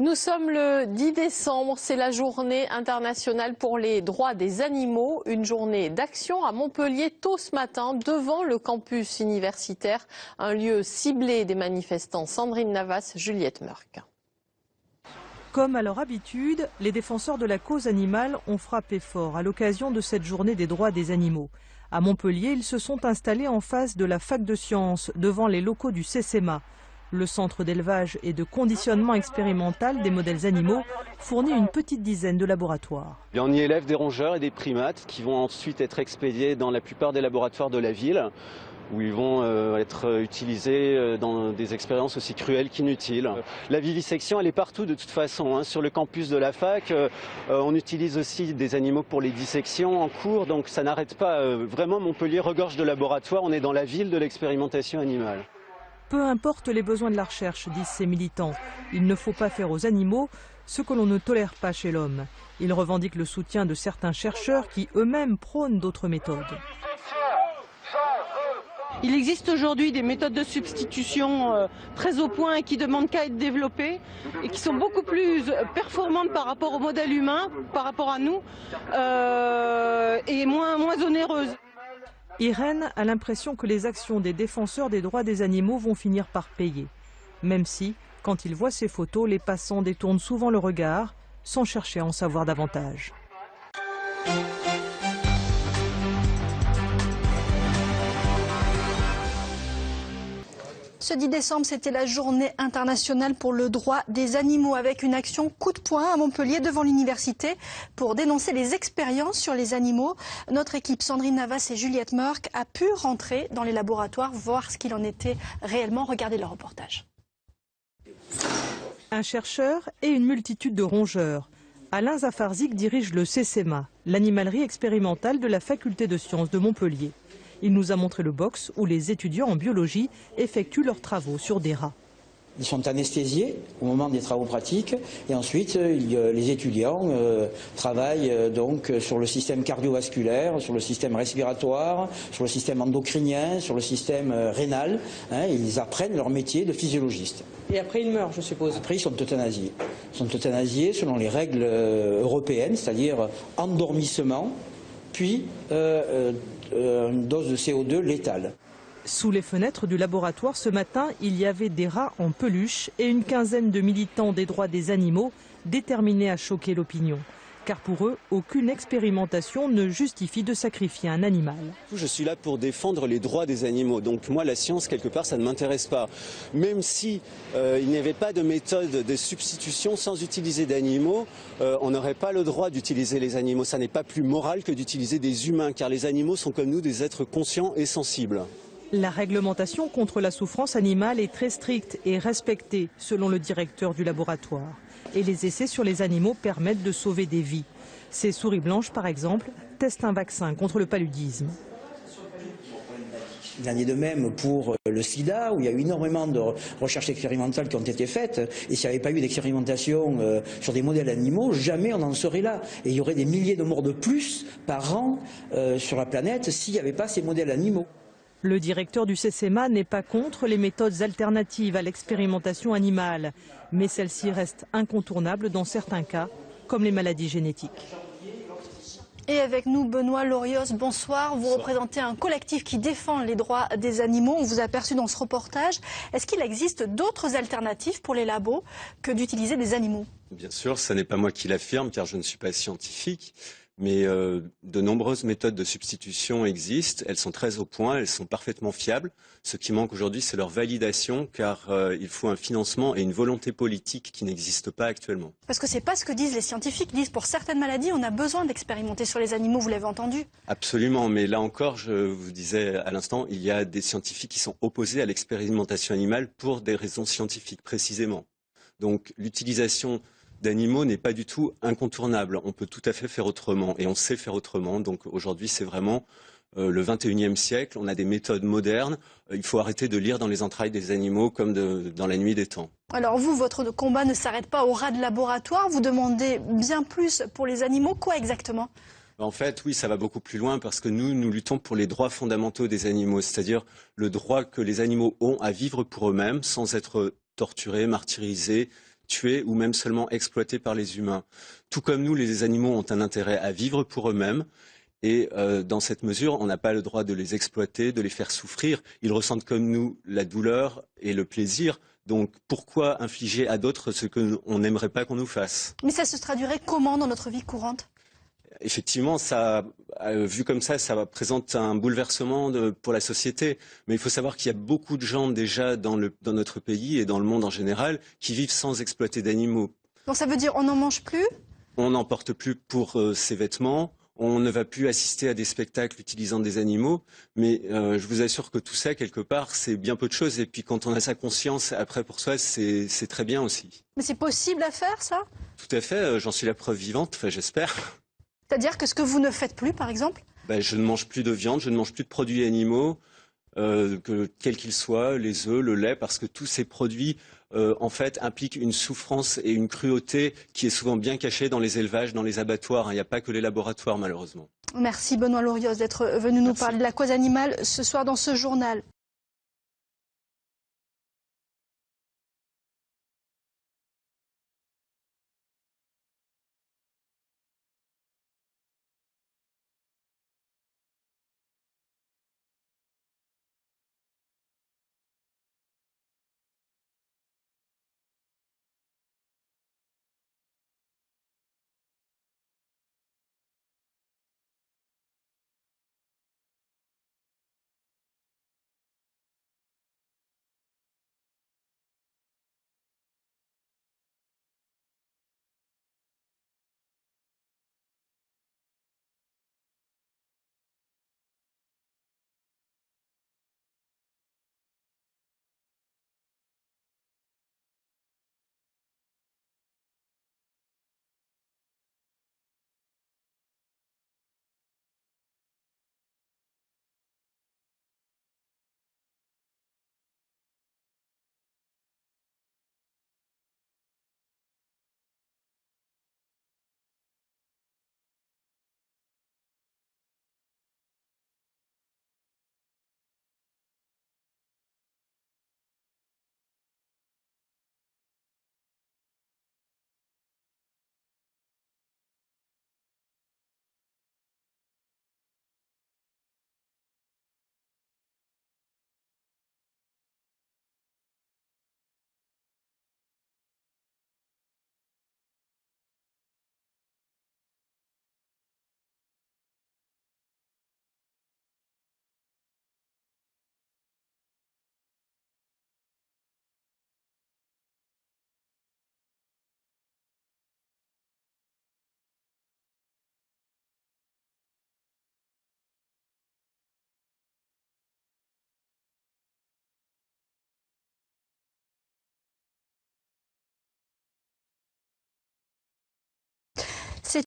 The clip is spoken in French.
Nous sommes le 10 décembre, c'est la journée internationale pour les droits des animaux. Une journée d'action à Montpellier tôt ce matin devant le campus universitaire, un lieu ciblé des manifestants. Sandrine Navas, Juliette Murk. Comme à leur habitude, les défenseurs de la cause animale ont frappé fort à l'occasion de cette journée des droits des animaux. À Montpellier, ils se sont installés en face de la fac de sciences, devant les locaux du CCMA. Le centre d'élevage et de conditionnement expérimental des modèles animaux fournit une petite dizaine de laboratoires. On y élève des rongeurs et des primates qui vont ensuite être expédiés dans la plupart des laboratoires de la ville, où ils vont être utilisés dans des expériences aussi cruelles qu'inutiles. La vivisection, elle est partout de toute façon. Sur le campus de la fac, on utilise aussi des animaux pour les dissections en cours, donc ça n'arrête pas. Vraiment, Montpellier regorge de laboratoires, on est dans la ville de l'expérimentation animale. Peu importe les besoins de la recherche, disent ces militants. Il ne faut pas faire aux animaux ce que l'on ne tolère pas chez l'homme. Ils revendiquent le soutien de certains chercheurs qui eux-mêmes prônent d'autres méthodes. Il existe aujourd'hui des méthodes de substitution très au point et qui ne demandent qu'à être développées et qui sont beaucoup plus performantes par rapport au modèle humain, par rapport à nous, et moins onéreuses. Irène a l'impression que les actions des défenseurs des droits des animaux vont finir par payer. Même si, quand ils voient ces photos, les passants détournent souvent le regard sans chercher à en savoir davantage. Ce 10 décembre, c'était la journée internationale pour le droit des animaux avec une action coup de poing à Montpellier devant l'université pour dénoncer les expériences sur les animaux. Notre équipe Sandrine Navas et Juliette Murk a pu rentrer dans les laboratoires, voir ce qu'il en était réellement. Regardez le reportage. Un chercheur et une multitude de rongeurs. Alain Zafarzik dirige le CCMA, l'animalerie expérimentale de la faculté de sciences de Montpellier. Il nous a montré le box où les étudiants en biologie effectuent leurs travaux sur des rats. Ils sont anesthésiés au moment des travaux pratiques et ensuite les étudiants travaillent donc sur le système cardiovasculaire, sur le système respiratoire, sur le système endocrinien, sur le système rénal. Et ils apprennent leur métier de physiologiste. Et après ils meurent, je suppose. Après ils sont euthanasiés. Ils sont euthanasiés selon les règles européennes, c'est-à-dire endormissement, puis une dose de CO2 létale. Sous les fenêtres du laboratoire ce matin, il y avait des rats en peluche et une quinzaine de militants des droits des animaux déterminés à choquer l'opinion. Car pour eux, aucune expérimentation ne justifie de sacrifier un animal. Je suis là pour défendre les droits des animaux. Donc moi, la science, quelque part, ça ne m'intéresse pas. Même si il n'y avait pas de méthode de substitution sans utiliser d'animaux, on n'aurait pas le droit d'utiliser les animaux. Ça n'est pas plus moral que d'utiliser des humains, car les animaux sont comme nous des êtres conscients et sensibles. La réglementation contre la souffrance animale est très stricte et respectée, selon le directeur du laboratoire. Et les essais sur les animaux permettent de sauver des vies. Ces souris blanches, par exemple, testent un vaccin contre le paludisme. Il en est de même pour le sida, où il y a eu énormément de recherches expérimentales qui ont été faites. Et s'il n'y avait pas eu d'expérimentation sur des modèles animaux, jamais on en serait là. Et il y aurait des milliers de morts de plus par an sur la planète s'il n'y avait pas ces modèles animaux. Le directeur du CCMA n'est pas contre les méthodes alternatives à l'expérimentation animale, mais celles-ci restent incontournables dans certains cas, comme les maladies génétiques. Et avec nous, Benoît Lorios, bonsoir. Vous représentez un collectif qui défend les droits des animaux. On vous a aperçu dans ce reportage. Est-ce qu'il existe d'autres alternatives pour les labos que d'utiliser des animaux? Bien sûr, ce n'est pas moi qui l'affirme, car je ne suis pas scientifique. Mais de nombreuses méthodes de substitution existent, elles sont très au point, elles sont parfaitement fiables. Ce qui manque aujourd'hui, c'est leur validation, car il faut un financement et une volonté politique qui n'existent pas actuellement. Parce que ce n'est pas ce que disent les scientifiques. Ils disent pour certaines maladies, on a besoin d'expérimenter sur les animaux, vous l'avez entendu. Absolument, mais là encore, je vous disais à l'instant, il y a des scientifiques qui sont opposés à l'expérimentation animale pour des raisons scientifiques, précisément. Donc l'utilisation d'animaux n'est pas du tout incontournable. On peut tout à fait faire autrement et on sait faire autrement. Donc aujourd'hui, c'est vraiment le 21e siècle. On a des méthodes modernes. Il faut arrêter de lire dans les entrailles des animaux comme dans la nuit des temps. Alors vous, votre combat ne s'arrête pas aux rats de laboratoire. Vous demandez bien plus pour les animaux. Quoi exactement ? En fait, oui, ça va beaucoup plus loin parce que nous luttons pour les droits fondamentaux des animaux, c'est-à-dire le droit que les animaux ont à vivre pour eux-mêmes sans être torturés, martyrisés, tués ou même seulement exploités par les humains. Tout comme nous, les animaux ont un intérêt à vivre pour eux-mêmes. Et dans cette mesure, on n'a pas le droit de les exploiter, de les faire souffrir. Ils ressentent comme nous la douleur et le plaisir. Donc pourquoi infliger à d'autres ce qu'on n'aimerait pas qu'on nous fasse? Mais ça se traduirait comment dans notre vie courante? Effectivement, vu comme ça présente un bouleversement pour la société. Mais il faut savoir qu'il y a beaucoup de gens déjà dans notre pays et dans le monde en général qui vivent sans exploiter d'animaux. Donc ça veut dire on n'en mange plus? On n'en porte plus pour ses vêtements. On ne va plus assister à des spectacles utilisant des animaux, mais je vous assure que tout ça, quelque part, c'est bien peu de choses. Et puis quand on a sa conscience après pour soi, c'est très bien aussi. Mais c'est possible à faire, ça? Tout à fait, j'en suis la preuve vivante, enfin j'espère. C'est-à-dire que ce que vous ne faites plus, par exemple? Je ne mange plus de viande, je ne mange plus de produits animaux, quels qu'ils soient, les œufs, le lait, parce que tous ces produits, en fait, impliquent une souffrance et une cruauté qui est souvent bien cachée dans les élevages, dans les abattoirs. Il n'y a pas que les laboratoires, malheureusement. Merci Benoît Lorios d'être venu nous parler de la cause animale ce soir dans ce journal.